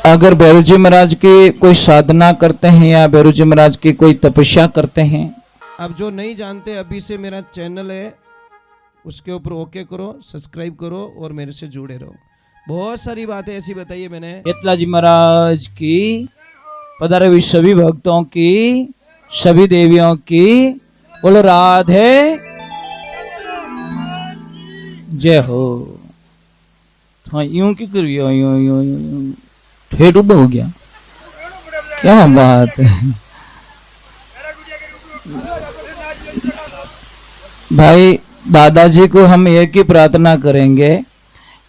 अगर भैरव जी महाराज की कोई साधना करते हैं या भैरव जी महाराज की कोई तपस्या करते हैं। अब जो नहीं जानते, अभी से मेरा चैनल है उसके ऊपर ओके करो, सब्सक्राइब करो और मेरे से जुड़े रहो। बहुत सारी बातें ऐसी बताई है मैंने। हेतला जी महाराज की, पधारे हुए सभी भक्तों की, सभी देवियों की बोलो राधे जय हो। हाँ यूं की करियो, यूं यूं यूं ठेठ उड़ हो गया, क्या बात है भाई। दादाजी को हम एक ही प्रार्थना करेंगे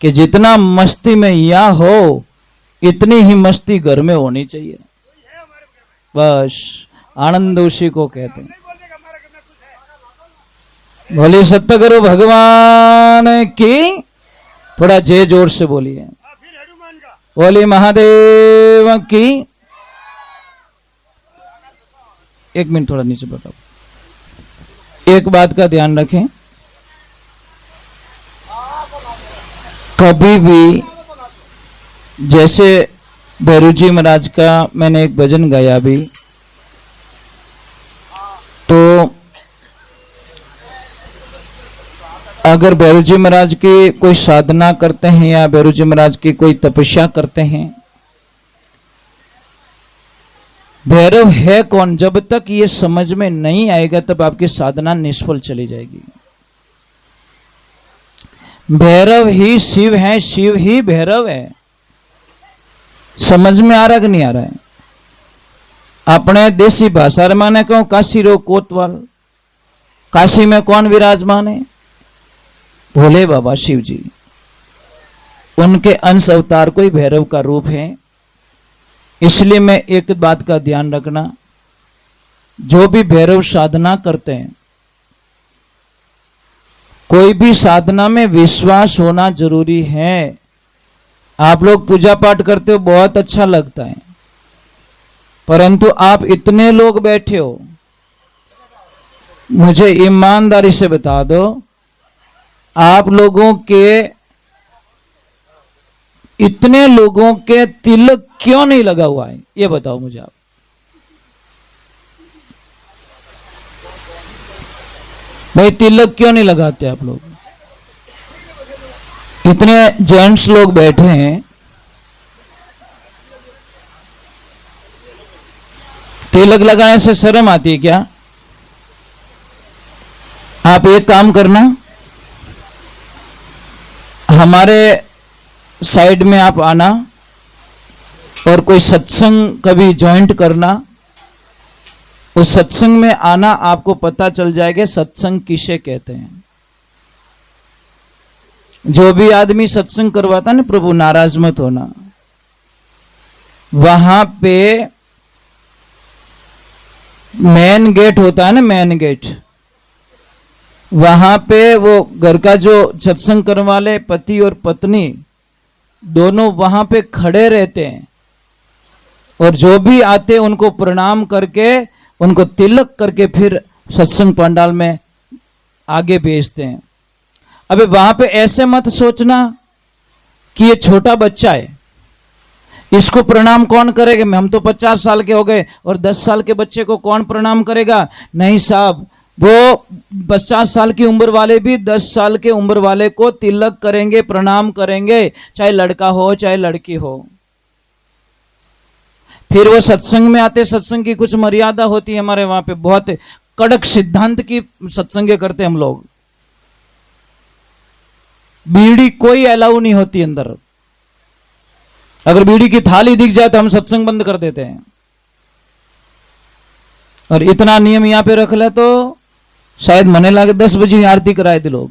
कि जितना मस्ती में या हो इतनी ही मस्ती घर में होनी चाहिए। बस आनंद उसी को कहते हैं। बोले सत्यगुरु भगवान की, थोड़ा जय जोर से बोलिए। बोली महादेव की। एक मिनट थोड़ा नीचे बताओ। एक बात का ध्यान रखें, कभी भी जैसे भैरव जी महाराज का मैंने एक भजन गाया भी, तो अगर भैरव जी महाराज की कोई साधना करते हैं या भैरव जी महाराज की कोई तपस्या करते हैं, भैरव है कौन जब तक ये समझ में नहीं आएगा तब आपकी साधना निष्फल चली जाएगी। भैरव ही शिव है, शिव ही भैरव है। समझ में आ रहा कि नहीं आ रहा है? अपने देसी भाषा में माने क्यों काशी रो कोतवाल, काशी में कौन विराजमान है? भोले बाबा शिव जी। उनके अंश अवतार कोई भैरव का रूप है। इसलिए मैं एक बात का ध्यान रखना, जो भी भैरव साधना करते हैं, कोई भी साधना में विश्वास होना जरूरी है। आप लोग पूजा पाठ करते हो, बहुत अच्छा लगता है, परंतु आप इतने लोग बैठे हो, मुझे ईमानदारी से बता दो, आप लोगों के इतने लोगों के तिलक क्यों नहीं लगा हुआ है? ये बताओ मुझे आप। भाई तिलक क्यों नहीं लगाते आप लोग? इतने जेंट्स लोग बैठे हैं, तिलक लगाने से शर्म आती है क्या? आप एक काम करना, हमारे साइड में आप आना और कोई सत्संग कभी ज्वाइंट करना। उस सत्संग में आना, आपको पता चल जाएगा सत्संग किसे कहते हैं। जो भी आदमी सत्संग करवाता है ना, प्रभु नाराज मत होना, वहां पे मेन गेट होता है ना, मेन गेट, वहां पे वो घर का जो सत्संग करने वाले पति और पत्नी दोनों वहां पे खड़े रहते हैं और जो भी आते उनको प्रणाम करके, उनको तिलक करके फिर सत्संग पंडाल में आगे भेजते हैं। अबे वहां पे ऐसे मत सोचना कि ये छोटा बच्चा है, इसको प्रणाम कौन करेगा? हम तो 50 साल के हो गए और 10 साल के बच्चे को कौन प्रणाम करेगा? नहीं साहब, वो 50 साल की उम्र वाले भी 10 साल के उम्र वाले को तिलक करेंगे, प्रणाम करेंगे, चाहे लड़का हो चाहे लड़की हो। फिर वो सत्संग में आते, सत्संग की कुछ मर्यादा होती है। हमारे वहां पे बहुत कड़क सिद्धांत की सत्संग करते हम लोग। बीड़ी कोई अलाउ नहीं होती अंदर। अगर बीड़ी की थाली दिख जाए तो हम सत्संग बंद कर देते हैं। और इतना नियम यहां पे रख ले तो शायद मने लगे 10 बजे आरती कराए थे लोग।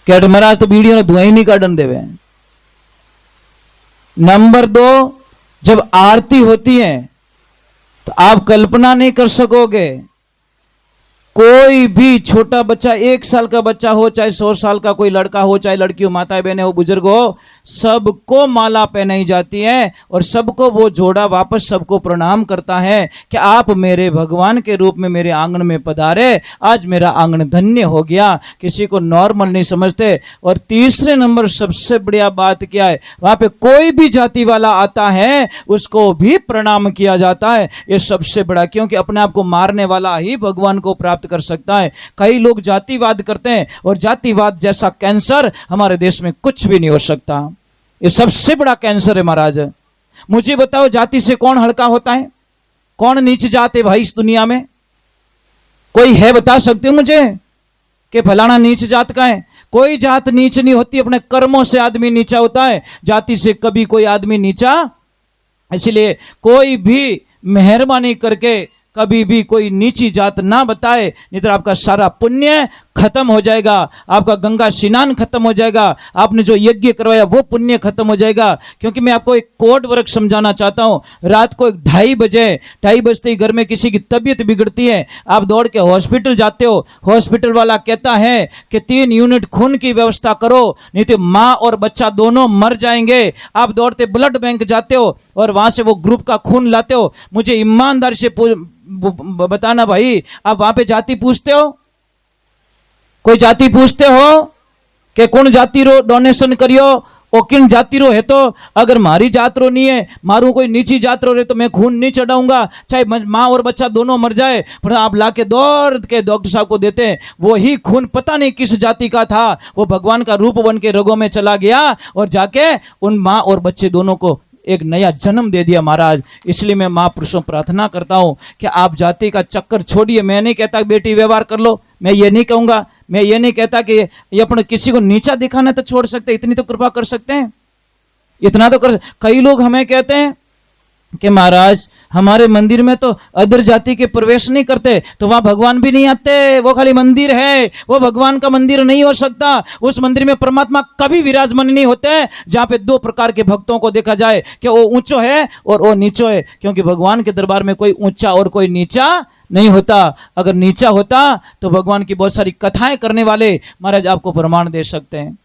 कैट महाराज तो बीड़ी ने धुआं ही नहीं काटन देवे। नंबर 2, जब आरती होती है तो आप कल्पना नहीं कर सकोगे कोई भी छोटा बच्चा, 1 साल का बच्चा हो, चाहे 100 साल का कोई लड़का हो, चाहे लड़की हो, माताएं बहनें हो, बुजुर्ग हो, सबको माला पहनाई जाती है और सबको वो जोड़ा वापस सबको प्रणाम करता है कि आप मेरे भगवान के रूप में मेरे आंगन में पधारे, आज मेरा आंगन धन्य हो गया। किसी को नॉर्मल नहीं समझते। और तीसरे नंबर सबसे बढ़िया बात क्या है, वहां पे कोई भी जाति वाला आता है उसको भी प्रणाम किया जाता है। ये सबसे बड़ा, क्योंकि अपने आप को मारने वाला ही भगवान को प्राप्त कर सकता है। कई लोग जातिवाद करते हैं और जातिवाद जैसा कैंसर हमारे देश में कुछ भी नहीं हो सकता। ये सबसे बड़ा कैंसर है महाराज। मुझे बताओ, जाति से कौन हल्का होता है, कौन नीच जात है भाई इस दुनिया में? कोई है, बता सकते हो मुझे कि फलाना नीच जात का है? कोई जात नीच नहीं होती, अपने कर्मों से आदमी नीचा होता है, जाति से कभी कोई आदमी नीचा। इसलिए कोई भी मेहरबानी करके कभी भी कोई नीची जात ना बताए, नहीं तो आपका सारा पुण्य खत्म हो जाएगा, आपका गंगा स्नान खत्म हो जाएगा, आपने जो यज्ञ करवाया वो पुण्य खत्म हो जाएगा। क्योंकि मैं आपको एक कोड वर्क समझाना चाहता हूं। रात को 2:30 बजते ही घर में किसी की तबीयत बिगड़ती है, आप दौड़ के हॉस्पिटल जाते हो, हॉस्पिटल वाला कहता है कि 3 यूनिट खून की व्यवस्था करो, नहीं तो माँ और बच्चा दोनों मर जाएंगे। आप दौड़ते ब्लड बैंक जाते हो और वहां से वो ग्रुप का खून लाते हो। मुझे ईमानदार से बताना भाई, आप वहां पे जाति पूछते हो? कोई जाति पूछते हो कि कौन जाति रो डोनेशन करियो और किन जाति रो है? तो अगर मारी जात रो नहीं है, मारू कोई नीची जात रो रहे तो मैं खून नहीं चढ़ाऊंगा, चाहे माँ और बच्चा दोनों मर जाए। पर आप लाके दौड़ के डॉक्टर साहब को देते हैं, वही खून पता नहीं किस जाति का था, वो भगवान का रूप बन के रगों में चला गया और जाके उन माँ और बच्चे दोनों को एक नया जन्म दे दिया महाराज। इसलिए मैं महापुरुषों प्रार्थना करता हूं कि आप जाति का चक्कर छोड़िए। मैं नहीं कहता बेटी व्यवहार कर लो, मैं ये नहीं कहूंगा, मैं ये नहीं कहता कि ये अपने किसी को नीचा दिखाना तो छोड़ सकते, इतनी तो कृपा कर सकते हैं, इतना तो कर। कई लोग हमें कहते हैं कि महाराज हमारे मंदिर में तो अदर जाति के प्रवेश नहीं करते, तो वहां भगवान भी नहीं आते, वो खाली मंदिर है, वो भगवान का मंदिर नहीं हो सकता। उस मंदिर में परमात्मा कभी विराजमान नहीं होते हैं, जहां पे 2 प्रकार के भक्तों को देखा जाए कि वो ऊंचो है और वो नीचो है। क्योंकि भगवान के दरबार में कोई ऊंचा और कोई नीचा नहीं होता। अगर नीचा होता तो भगवान की बहुत सारी कथाएं करने वाले महाराज आपको प्रमाण दे सकते हैं।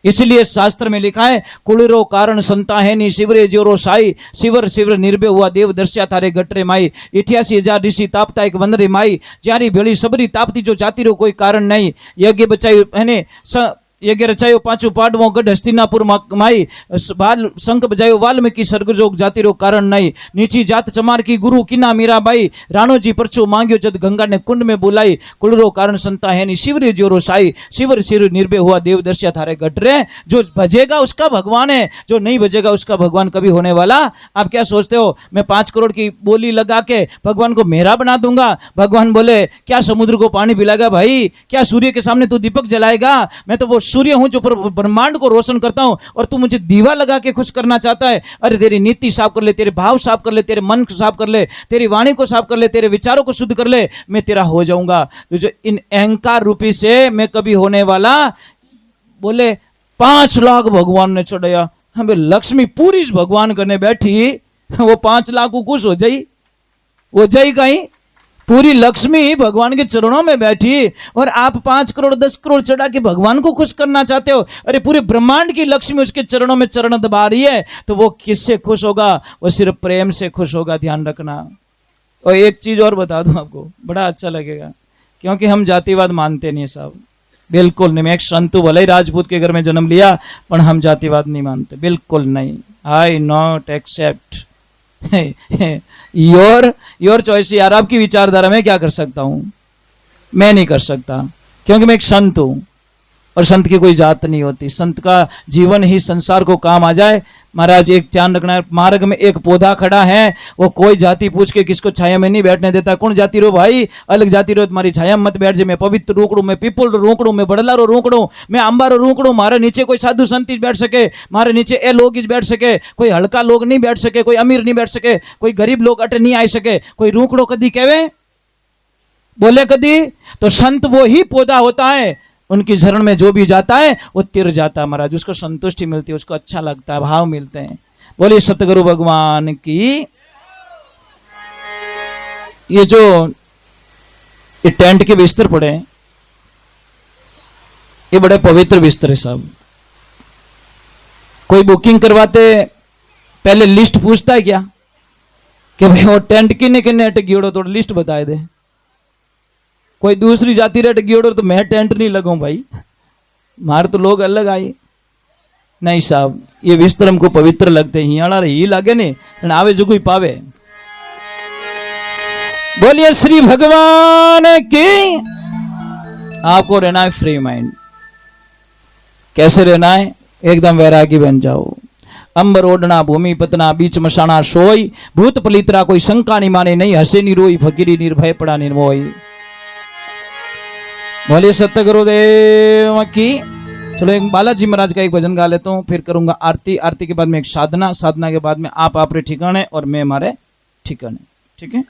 इसलिए शास्त्र में लिखा है, कुളിरो कारण संता है नी शिवरे जोरो साई, शिवर शिवर निर्भय हुआ देव दर्श्या थारे गटरे माई, 88,000 ऋषि तापता एक वनरे माई, ज्यारी भेड़ी सबरी तापती जो जाति रो कोई कारण नहीं, यज्ञ बचाई है यज्ञ रचायो 5 पांडवों गढ़ हस्तिनापुर माई, बाल शंख बजायो वाल्मीकि सर्गजोग जाति रो कारण नहीं, नीची जात चमार की गुरु किना मीराबाई, राणो जी परचो मांग्यो जद गंगा ने कुंड में बुलाई, कुलरो कारण संता है नी शिवरे जोरो साई, शिवर शिव निर्भय हुआ देव दर्श्या थारे गटरे। जो भजेगा उसका भगवान है, जो नहीं भजेगा उसका भगवान कभी होने वाला। आप क्या सोचते हो मैं 5 करोड़ की बोली लगा के भगवान को मेरा बना दूंगा? भगवान बोले क्या समुद्र को पानी पिलाएगा भाई? क्या सूर्य के सामने तू दीपक जलाएगा? मैं तो वो सूर्य हूं जो ब्रह्मांड को रोशन करता हूं, और तू मुझे दीवा लगा के खुश करना चाहता है। अरे तेरी नीति साफ कर ले, तेरे भाव साफ कर ले, तेरे मन को साफ कर ले, तेरी वाणी को साफ कर ले, तेरे विचारों को शुद्ध कर ले, मैं तेरा हो जाऊंगा। तो जो इन अहंकार रूपी से मैं कभी होने वाला। बोले 5 लाख भगवान ने चढ़ाया, हमें लक्ष्मी पूरी भगवान करने बैठी, वो 5 लाख को खुश हो जाई, वो जाई कहीं? पूरी लक्ष्मी भगवान के चरणों में बैठी और आप 5 करोड़ 10 करोड़ चढ़ा के भगवान को खुश करना चाहते हो। अरे पूरे ब्रह्मांड की लक्ष्मी उसके चरणों में चरण दबा रही है, तो वो किससे खुश होगा? वो सिर्फ प्रेम से खुश होगा, ध्यान रखना। और एक चीज और बता दूं आपको, बड़ा अच्छा लगेगा, क्योंकि हम जातिवाद मानते नहीं साहब, बिल्कुल नहीं। मैं एक संतु भले ही राजपूत के घर में जन्म लिया, पर हम जातिवाद नहीं मानते, बिल्कुल नहीं। आई नॉट एक्सेप्ट योर चॉइस। यार आपकी विचारधारा में क्या कर सकता हूं? मैं नहीं कर सकता, क्योंकि मैं एक संत हूं और संत की कोई जात नहीं होती। संत का जीवन ही संसार को काम आ जाए। महाराज एक ध्यान रखना है, मार्ग में एक पौधा खड़ा है, वो कोई जाति पूछ के किसको छाया में नहीं बैठने देता। कौन जाति रो भाई? अलग जाति रो, तुम्हारी छाया मत बैठ जाए। मैं पवित्र रोकड़ू, मैं पीपल रो रोकड़ू, मैं बड़ला रो रोकड़ू, मैं अंबा रो रोकड़ू। मारे नीचे कोई साधु संत बैठ सके, मारे नीचे ए लोग बैठ सके, कोई हल्का लोग नहीं बैठ सके, कोई अमीर नहीं बैठ सके, कोई गरीब लोग अट नहीं आ सके। कोई रोकड़ो कदी कहवे? बोले कदी? तो संत वो ही पौधा होता है, उनकी शरण में जो भी जाता है वो तिर जाता है महाराज, उसको संतुष्टि मिलती है, उसको अच्छा लगता है, भाव मिलते हैं। बोलिए सतगुरु भगवान की। ये जो ये टेंट के बिस्तर पड़े हैं, ये बड़े पवित्र बिस्तर है साहब। कोई बुकिंग करवाते पहले लिस्ट पूछता है क्या कि भाई वो टेंट किन्ने किन्ने अटक गियोड़ो तो लिस्ट बताए दे। कोई दूसरी जाति रे अटक गियोड़ो तो मैं टेंट नहीं लगाऊं भाई, मार तो लोग अलग आए। नहीं साहब, ये बिस्तर हमको पवित्र लगते हैं, हियाड़ा ही लागे नहीं आवे जो कोई पावे। बोलिए श्री भगवान की। आपको रहना है फ्री माइंड। कैसे रहना है? एकदम वैरागी बन जाओ। अंबर ओढ़ना भूमि पतना बीच मशाना सोई, भूत पलित्रा कोई शंका नहीं माने, नहीं हंसे नहीं रोई, फकीरी निर्भय पड़ा निर्मोई। बोलिए सत्य गुरुदेव की। चलो एक बालाजी महाराज का एक भजन गा लेता हूँ, फिर करूंगा आरती। आरती के बाद में एक साधना, साधना के बाद में आप अपने ठिकाने और मैं हमारे ठिकाने। ठीक है।